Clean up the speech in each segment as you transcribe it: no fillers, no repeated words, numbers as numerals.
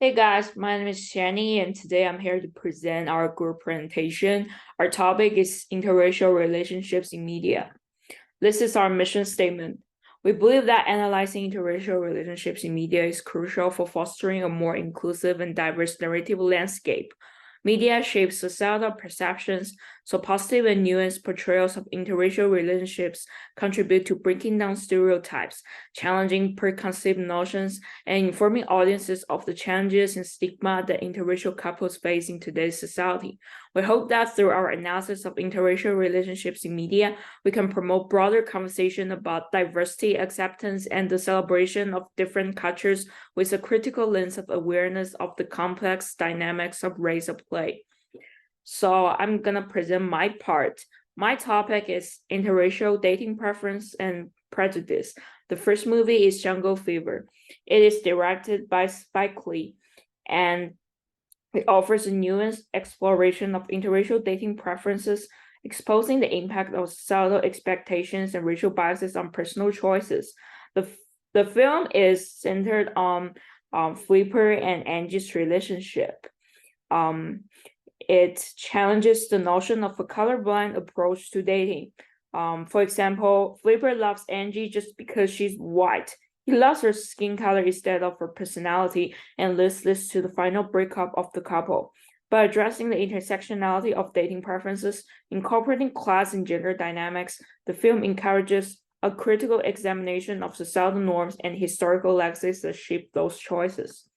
Hey guys, my name is Shani, and today I'm here to present our group presentation. Our topic is interracial relationships in media. This is our mission statement. We believe that analyzing interracial relationships in media is crucial for fostering a more inclusive and diverse narrative landscape. Media shapes societal perceptions, so positive and nuanced portrayals of interracial relationships contribute to breaking down stereotypes, challenging preconceived notions, and informing audiences of the challenges and stigma that interracial couples face in today's society. We hope that through our analysis of interracial relationships in media, we can promote broader conversation about diversity, acceptance, and the celebration of different cultures with a critical lens of awareness of the complex dynamics of race at play. So I'm gonna present my part. My topic is interracial dating preference and prejudice. The first movie is Jungle Fever. It is directed by Spike Lee, and it offers a nuanced exploration of interracial dating preferences, exposing the impact of societal expectations and racial biases on personal choices. The film is centered on Flipper and Angie's relationship. It challenges the notion of a colorblind approach to dating. For example, Flipper loves Angie just because she's white. He loves her skin color instead of her personality, and this leads to the final breakup of the couple. By addressing the intersectionality of dating preferences, incorporating class and gender dynamics, the film encourages a critical examination of societal norms and historical legacies that shape those choices.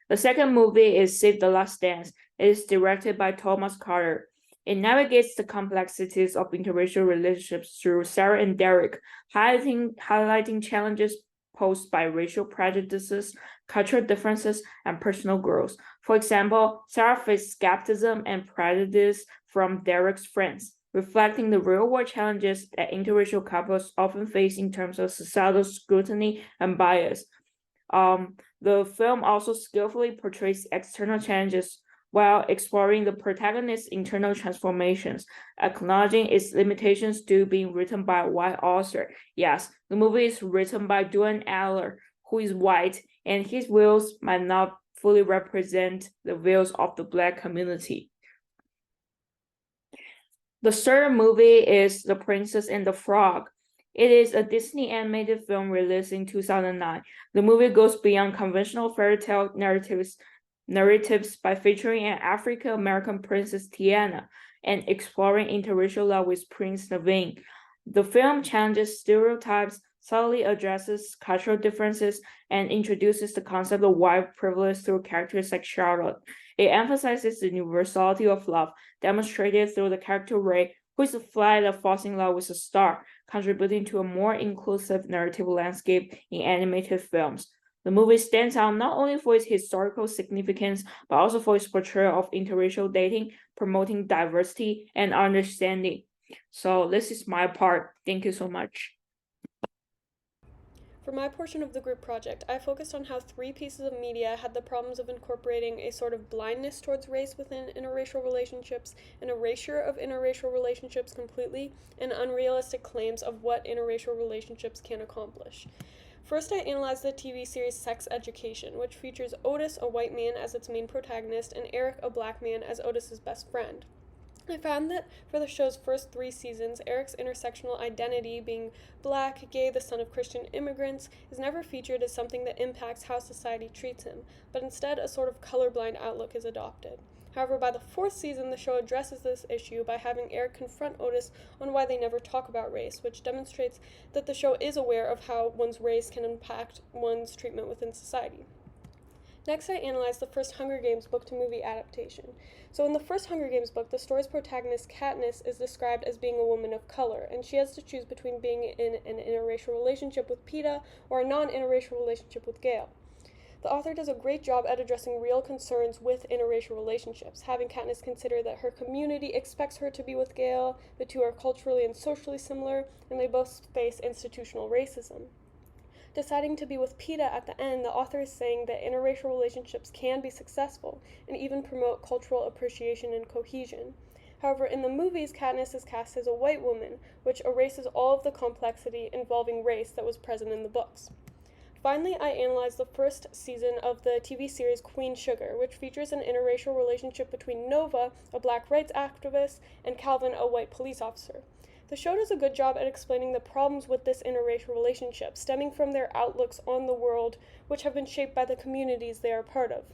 The second movie is Save the Last Dance. It is directed by Thomas Carter. It navigates the complexities of interracial relationships through Sarah and Derek, highlighting challenges posed by racial prejudices, cultural differences, and personal growth. For example, Sarah faced skepticism and prejudice from Derek's friends, reflecting the real-world challenges that interracial couples often face in terms of societal scrutiny and bias. The film also skillfully portrays external challenges while exploring the protagonist's internal transformations, acknowledging its limitations due being written by a white author. Yes, the movie is written by Duane Aller, who is white, and his views might not fully represent the views of the Black community. The third movie is The Princess and the Frog. It is a Disney animated film released in 2009. The movie goes beyond conventional fairy tale narratives by featuring an African American princess Tiana and exploring interracial love with Prince Naveen. The film challenges stereotypes, subtly addresses cultural differences, and introduces the concept of white privilege through characters like Charlotte. It emphasizes the universality of love, demonstrated through the character Ray, who is a fly that falls in love with a star, contributing to a more inclusive narrative landscape in animated films. The movie stands out not only for its historical significance, but also for its portrayal of interracial dating, promoting diversity and understanding. So this is my part. Thank you so much. For my portion of the group project, I focused on how three pieces of media had the problems of incorporating a sort of blindness towards race within interracial relationships, an erasure of interracial relationships completely, and unrealistic claims of what interracial relationships can accomplish. First, I analyzed the TV series Sex Education, which features Otis, a white man, as its main protagonist, and Eric, a black man, as Otis's best friend. I found that for the show's first 3 seasons, Eric's intersectional identity, being black, gay, the son of Christian immigrants, is never featured as something that impacts how society treats him, but instead a sort of colorblind outlook is adopted. However, by the 4th season, the show addresses this issue by having Eric confront Otis on why they never talk about race, which demonstrates that the show is aware of how one's race can impact one's treatment within society. Next, I analyzed the first Hunger Games book to movie adaptation. So, in the first Hunger Games book, the story's protagonist, Katniss, is described as being a woman of color, and she has to choose between being in an interracial relationship with Peeta or a non-interracial relationship with Gale. The author does a great job at addressing real concerns with interracial relationships, having Katniss consider that her community expects her to be with Gale, the two are culturally and socially similar, and they both face institutional racism. Deciding to be with Peeta at the end, the author is saying that interracial relationships can be successful and even promote cultural appreciation and cohesion. However, in the movies, Katniss is cast as a white woman, which erases all of the complexity involving race that was present in the books. Finally, I analyzed the first season of the TV series Queen Sugar, which features an interracial relationship between Nova, a black rights activist, and Calvin, a white police officer. The show does a good job at explaining the problems with this interracial relationship, stemming from their outlooks on the world, which have been shaped by the communities they are part of.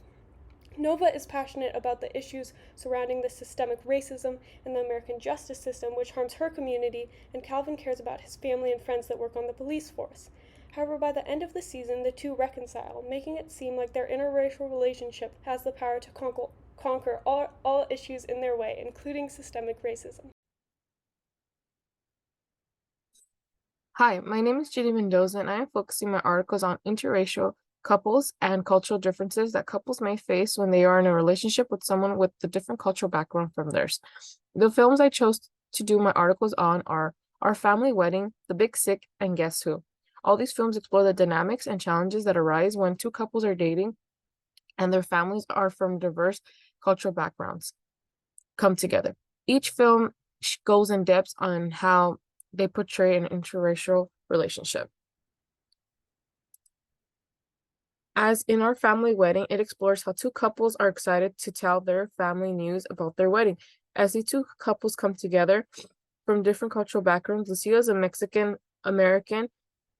Nova is passionate about the issues surrounding the systemic racism in the American justice system, which harms her community, and Calvin cares about his family and friends that work on the police force. However, by the end of the season, the two reconcile, making it seem like their interracial relationship has the power to conquer all issues in their way, including systemic racism. Hi, my name is Judy Mendoza, and I am focusing my articles on interracial couples and cultural differences that couples may face when they are in a relationship with someone with a different cultural background from theirs. The films I chose to do my articles on are Our Family Wedding, The Big Sick, and Guess Who. All these films explore the dynamics and challenges that arise when two couples are dating and their families are from diverse cultural backgrounds come together. Each film goes in depth on how they portray an interracial relationship. As in Our Family Wedding, it explores how two couples are excited to tell their family news about their wedding. As the two couples come together from different cultural backgrounds, Lucia is a Mexican American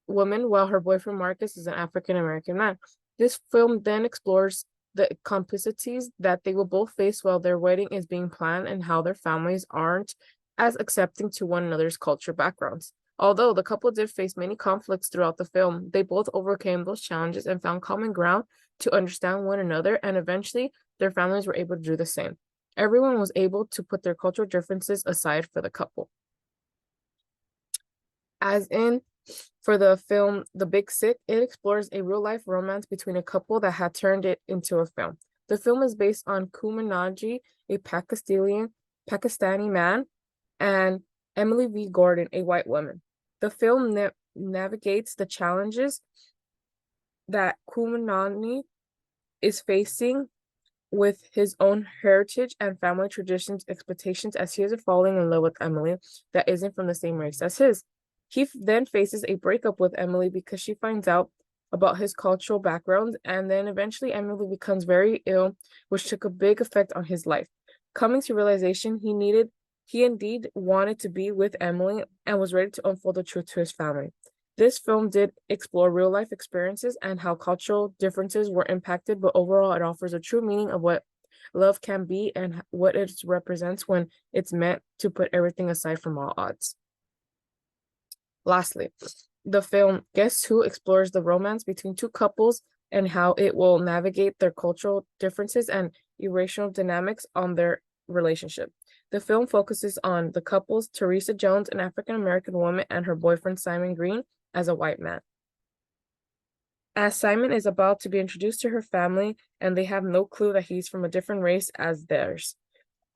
woman, while her boyfriend Marcus is an African American man. This film then explores the complicities that they will both face while their wedding is being planned and how their families aren't as accepting to one another's culture backgrounds. Although the couple did face many conflicts throughout the film, they both overcame those challenges and found common ground to understand one another, and eventually their families were able to do the same. Everyone was able to put their cultural differences aside for the couple. As in, for the film The Big Sick, it explores a real-life romance between a couple that had turned it into a film. The film is based on Kumail Nanjiani, a Pakistani man, and Emily V. Gordon, a white woman. The film navigates the challenges that Kumail Nanjiani is facing with his own heritage and family traditions expectations as he is falling in love with Emily that isn't from the same race as his. He then faces a breakup with Emily because she finds out about his cultural background, and then eventually Emily becomes very ill, which took a big effect on his life. Coming to realization, he indeed wanted to be with Emily and was ready to unfold the truth to his family. This film did explore real life experiences and how cultural differences were impacted, but overall it offers a true meaning of what love can be and what it represents when it's meant to put everything aside from all odds. Lastly, the film Guess Who explores the romance between two couples and how it will navigate their cultural differences and irrational dynamics on their relationship. The film focuses on the couples Teresa Jones, an African American woman, and her boyfriend Simon Green as a white man. As Simon is about to be introduced to her family, and they have no clue that he's from a different race as theirs.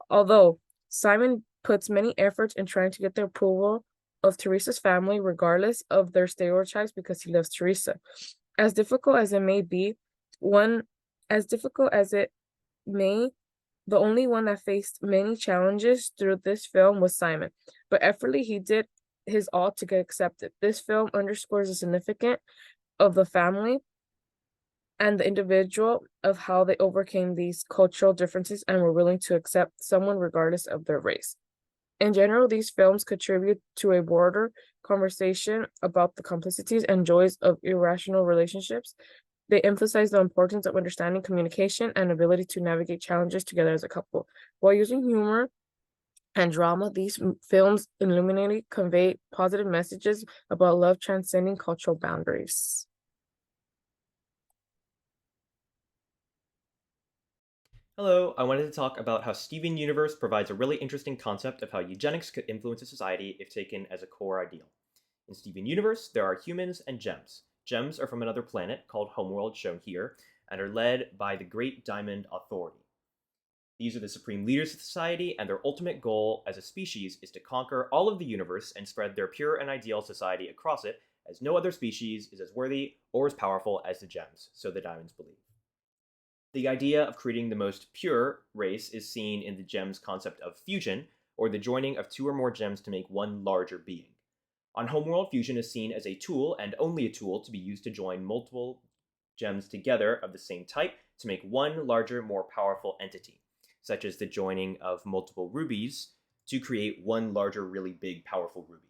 Although Simon puts many efforts in trying to get the approval of Teresa's family, regardless of their stereotypes, because he loves Teresa. As difficult as it may be, the only one that faced many challenges through this film was Simon, but effortlessly he did his all to get accepted. This film underscores the significance of the family and the individual of how they overcame these cultural differences and were willing to accept someone regardless of their race. In general, these films contribute to a broader conversation about the complexities and joys of irrational relationships. They emphasize the importance of understanding communication and ability to navigate challenges together as a couple. While using humor and drama, these films illuminate convey positive messages about love transcending cultural boundaries. Hello, I wanted to talk about how Steven Universe provides a really interesting concept of how eugenics could influence a society if taken as a core ideal. In Steven Universe, there are humans and gems. Gems are from another planet called Homeworld, shown here, and are led by the Great Diamond Authority. These are the supreme leaders of society, and their ultimate goal as a species is to conquer all of the universe and spread their pure and ideal society across it, as no other species is as worthy or as powerful as the gems, so the diamonds believe. The idea of creating the most pure race is seen in the gem's concept of fusion, or the joining of two or more gems to make one larger being. On Homeworld, fusion is seen as a tool, and only a tool, to be used to join multiple gems together of the same type to make one larger, more powerful entity, such as the joining of multiple rubies to create one larger, really big, powerful ruby.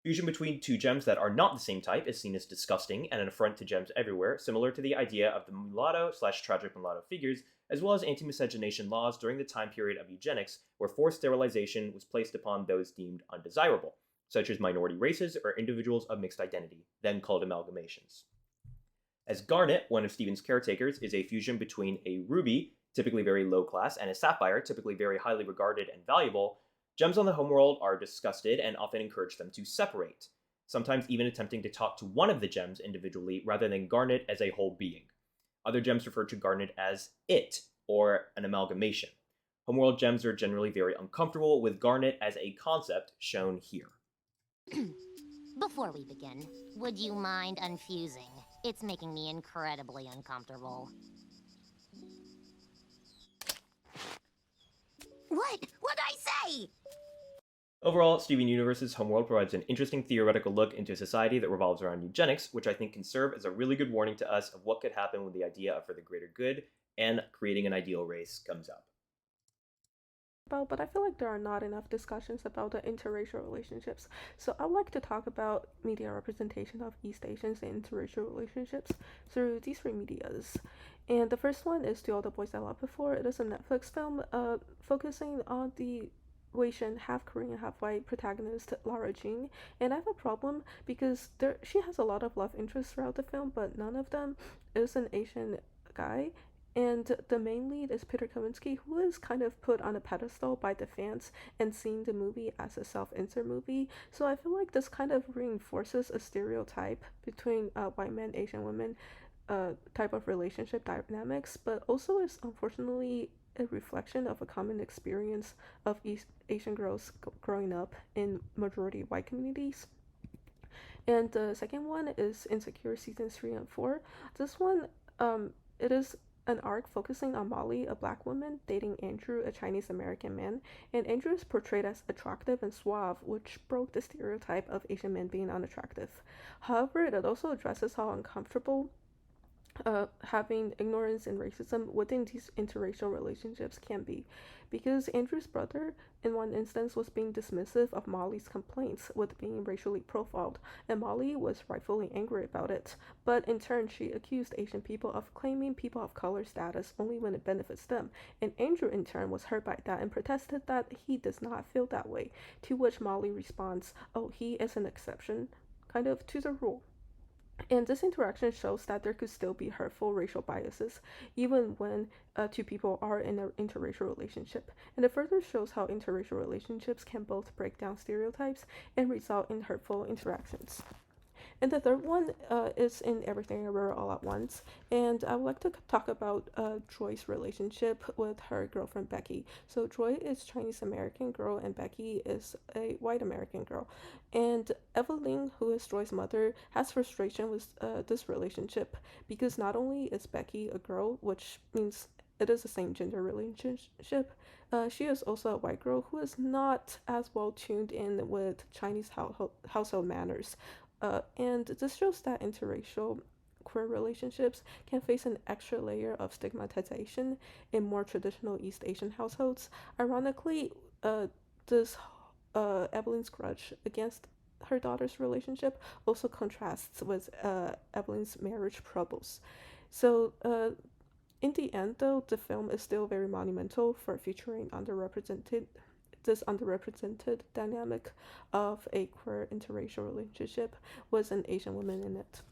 Fusion between two gems that are not the same type is seen as disgusting and an affront to gems everywhere, similar to the idea of the mulatto/tragic mulatto figures, as well as anti-miscegenation laws during the time period of eugenics, where forced sterilization was placed upon those deemed undesirable, such as minority races or individuals of mixed identity, then called amalgamations. As garnet, one of Stephen's caretakers, is a fusion between a ruby, typically very low class, and a sapphire, typically very highly regarded and valuable, gems on the homeworld are disgusted and often encourage them to separate, sometimes even attempting to talk to one of the gems individually rather than garnet as a whole being. Other gems refer to garnet as it, or an amalgamation. Homeworld gems are generally very uncomfortable with garnet as a concept, shown here. Before we begin, would you mind unfusing? It's making me incredibly uncomfortable. What'd I say? Overall, Steven Universe's Homeworld provides an interesting theoretical look into a society that revolves around eugenics, which I think can serve as a really good warning to us of what could happen when the idea of for the greater good and creating an ideal race comes up. But I feel like there are not enough discussions about the interracial relationships. So I'd like to talk about media representation of East Asians and interracial relationships through these three medias. And the first one is To All the Boys I Loved Before. It is a Netflix film focusing on the Asian, half Korean, half white protagonist Lara Jean. And I have a problem because she has a lot of love interests throughout the film, but none of them is an Asian guy. And the main lead is Peter Kavinsky, who is kind of put on a pedestal by the fans and seeing the movie as a self-insert movie. So I feel like this kind of reinforces a stereotype between white men, Asian women type of relationship dynamics, but also is unfortunately a reflection of a common experience of East Asian girls growing up in majority white communities. And the second one is Insecure seasons 3 and 4. This one, it is an arc focusing on Molly, a black woman, dating Andrew, a Chinese American man, and Andrew is portrayed as attractive and suave, which broke the stereotype of Asian men being unattractive. However, it also addresses how uncomfortable having ignorance and racism within these interracial relationships can be, because Andrew's brother in one instance was being dismissive of Molly's complaints with being racially profiled, and Molly was rightfully angry about it, but in turn she accused Asian people of claiming people of color status only when it benefits them, and Andrew in turn was hurt by that and protested that he does not feel that way, to which Molly responds, "Oh, he is an exception," kind of to the rule. And this interaction shows that there could still be hurtful racial biases, even when two people are in an interracial relationship. And it further shows how interracial relationships can both break down stereotypes and result in hurtful interactions. And the third one is In Everything Everywhere All at Once. And I would like to talk about Joy's relationship with her girlfriend Becky. So Joy is Chinese American girl and Becky is a white American girl. And Evelyn, who is Joy's mother, has frustration with this relationship because not only is Becky a girl, which means it is the same gender relationship, she is also a white girl who is not as well tuned in with Chinese household manners. And this shows that interracial queer relationships can face an extra layer of stigmatization in more traditional East Asian households. Ironically, this Evelyn's grudge against her daughter's relationship also contrasts with Evelyn's marriage troubles. So, in the end, though, the film is still very monumental for featuring this underrepresented dynamic of a queer interracial relationship with an Asian woman in it.